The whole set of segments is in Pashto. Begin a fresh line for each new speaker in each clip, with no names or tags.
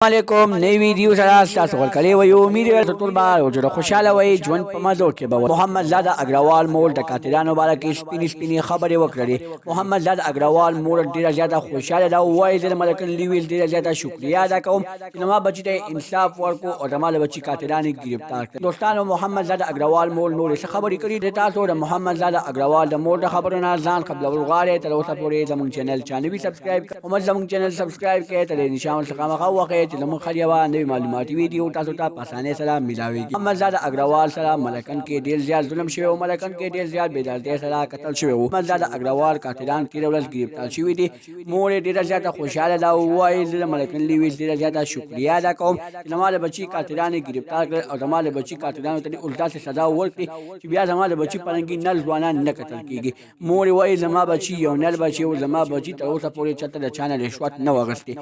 علیکم نئی ویډیو سره تاسو ورکړی وي امید لرم ټول به ورته خوشاله وئ ژوند په مزو کې به محمد زادہ اګروال مور د قاتلانو باره کې سپینې خبرې وکړې محمد زادہ اګروال مور ډیره زیاته خوشاله ده وایي زه د ملکن لیویل ډیره زیاته شکریا ادا کوم چې زما بچي ته انصاف ورکو او زما د بچي قاتلان گرفتار کړي دوستانو محمد زادہ اګروال مور نور څه خبرې کړي د تاسو د محمد زادہ اګروال د مور د خبرو نه ځان قبل ورغاړي تر اوسه پورې زموږ چینل وی سبسکرایب کړئ او زموږ چینل سبسکرایب کړئ تر نشان څخه مخه چې زموږ خلیوه نوی معلوماتي ویډیو تاسو ته په اسانۍ سره ملاويږي محمد زادہ اګروال سره ملکن کې ډیر زیات ظلم شوی او ملکن کې ډیر زیات بې عدالتۍ سره قتل شوی او محمد زادہ اګروال قاتلان کې ورځ گرفتار شوی دي مور ډیره زیاته خوشاله ده او وايي د ملکن لیویل ډیره زیاته شکریا ادا کوم چې زما د بچي قاتلان گرفتار کړ او زما د بچي قاتلانو ته الټا سزا ورکړي چې بیا زما د بچي پرنګي نل ځوانان نه قتل کیږي مور وايي زما بچي یو نل بچي او زما بچي تر اوسه پورې چته د چانه رشوت نه وغستی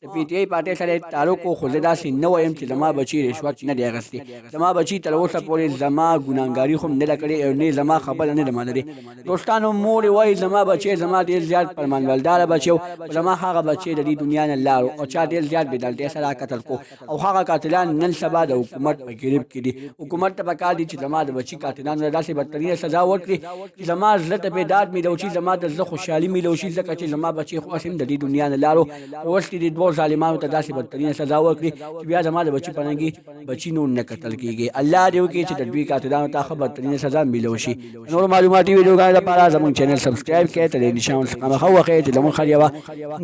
د پی ټی آی پارټي سره تعلق خو زه داسې نه وایم چې زما بچي رشوت نه دی اخیستی زما بچي تر اوسه پورې زما ګناهګاري خو نه ده کړې او نه زما خبره نه ده منلې دوستانو مور وایي زما بچي زما ډېر زیات فرمانبرداره بچي او زما هغه بچي د دې دنیا نه لاړو او چا ډېر زیات بې عدالتۍ سره قتل کو او هغه قاتلان نن سبا د حکومت په ګریب کې دي حکومت ته پکار دي چې زما د بچي قاتلانو ته داسې بدترینه سزا ورکړي چې زما زړه ته بیداد میلو شي زما د زړه خوشحالي میلو شي ځکه چې زما بچي خو هم د دې دنیا نه لاړو اوس دې دوه ظالمانو ته داسې بدترینه سزا ورکړي چې بیا زما د بچي پرنګي بچي نو نه قتل کیږي الله دې وکړي چې د دوی قاتلانو ته ښه بدترینه سزا میلو شي نور معلوماتي ویډیوګانو لپاره زموږ چینل سبسکرایب کړئ تر نشان څخه مخه وخی چې زموږ خلیوه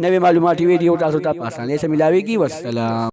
نوې معلوماتي ویډیو تاسو ته په اسانۍ سره ملاويږي والسلام